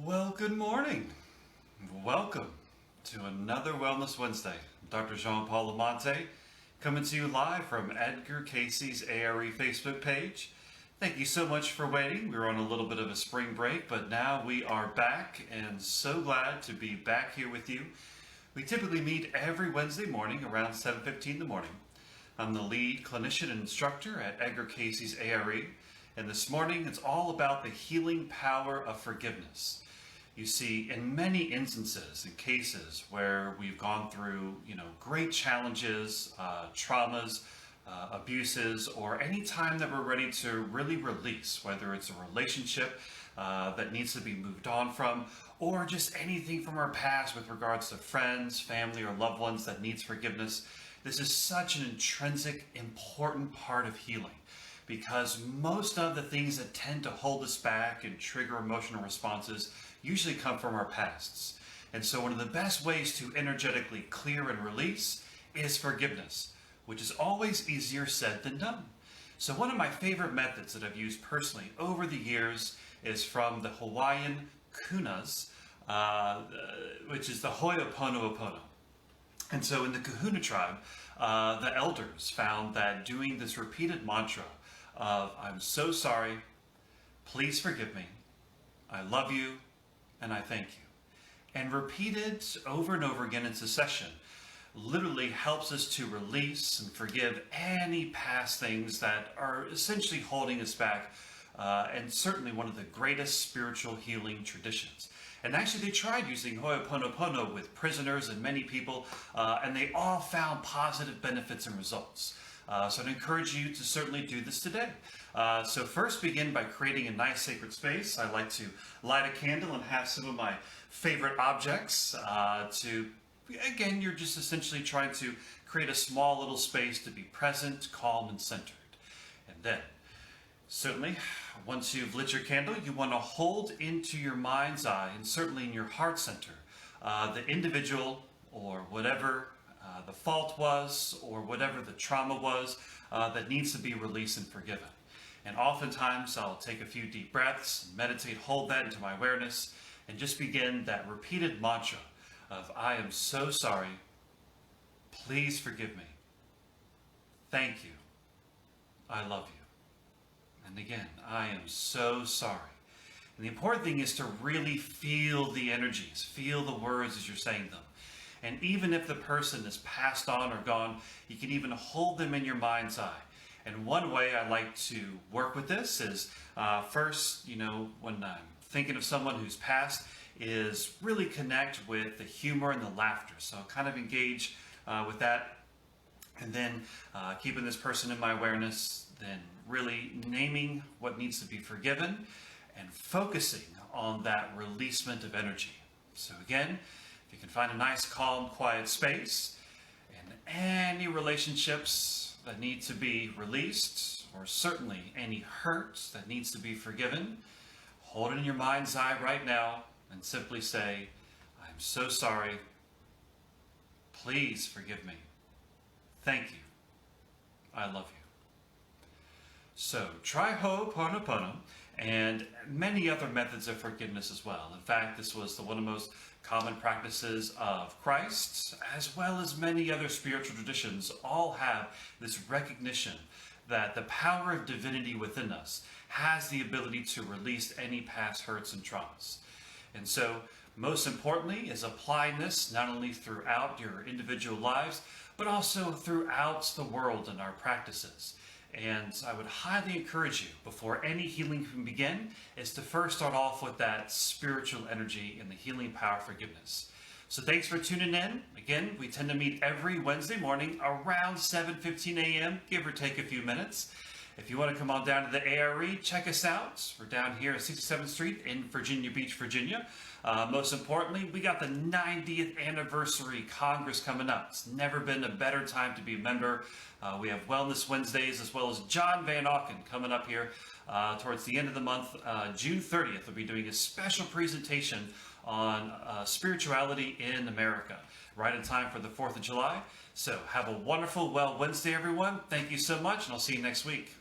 Well, good morning. Welcome to another Wellness Wednesday. Dr. Paul Amonte coming to you live from Edgar Casey's A.R.E. Facebook page. Thank you so much for waiting. We were on a little bit of a spring break, but now we are back and so glad to be back here with you. We typically meet every Wednesday morning around 7:15 in the morning. I'm the lead clinician and instructor at Edgar Casey's A.R.E. And this morning it's all about the healing power of forgiveness. You see, in many instances and cases where we've gone through, great challenges, traumas, abuses, or any time that we're ready to really release, whether it's a relationship that needs to be moved on from, or just anything from our past with regards to friends, family, or loved ones that needs forgiveness, this is such an intrinsic, important part of healing. Because most of the things that tend to hold us back and trigger emotional responses usually come from our pasts. And so one of the best ways to energetically clear and release is forgiveness, which is always easier said than done. So one of my favorite methods that I've used personally over the years is from the Hawaiian Kahunas, which is the Ho'oponopono. And so in the Kahuna tribe, the elders found that doing this repeated mantra of "I'm so sorry, please forgive me, I love you, and I thank you," and repeated over and over again in succession, literally helps us to release and forgive any past things that are essentially holding us back, and certainly one of the greatest spiritual healing traditions. And actually they tried using Ho'oponopono with prisoners and many people, and they all found positive benefits and results. So I'd encourage you to certainly do this today. So first begin by creating a nice sacred space. I like to light a candle and have some of my favorite objects again, you're just essentially trying to create a small little space to be present, calm, and centered. And then, certainly, once you've lit your candle, you want to hold into your mind's eye, and certainly in your heart center, the individual or whatever the fault was, or whatever the trauma was that needs to be released and forgiven. And oftentimes I'll take a few deep breaths, meditate, hold that into my awareness, and just begin that repeated mantra of "I am so sorry, please forgive me, thank you, I love you." And again, "I am so sorry." And the important thing is to really feel the energies, feel the words as you're saying them. And even if the person is passed on or gone, you can even hold them in your mind's eye. And one way I like to work with this is first, when I'm thinking of someone who's passed, is really connect with the humor and the laughter. So kind of engage with that. And then keeping this person in my awareness, then really naming what needs to be forgiven and focusing on that releasement of energy. So again, you can find a nice, calm, quiet space, and any relationships that need to be released, or certainly any hurt that needs to be forgiven, hold it in your mind's eye right now and simply say, "I'm so sorry. Please forgive me. Thank you. I love you." So try Ho'oponopono and many other methods of forgiveness as well. In fact, this was one of the most common practices of Christ, as well as many other spiritual traditions, all have this recognition that the power of divinity within us has the ability to release any past hurts and traumas. And so, most importantly, is applying this not only throughout your individual lives, but also throughout the world in our practices. And I would highly encourage you, before any healing can begin, is to first start off with that spiritual energy and the healing power of forgiveness. So thanks for tuning in. Again, we tend to meet every Wednesday morning around 7:15 a.m., give or take a few minutes. If you want to come on down to the A.R.E., check us out. We're down here at 67th Street in Virginia Beach, Virginia. Most importantly, we got the 90th anniversary Congress coming up. It's never been a better time to be a member. We have Wellness Wednesdays, as well as John Van Auken coming up here towards the end of the month. June 30th, we'll be doing a special presentation on spirituality in America, right in time for the 4th of July. So have a wonderful Well Wednesday, everyone. Thank you so much, and I'll see you next week.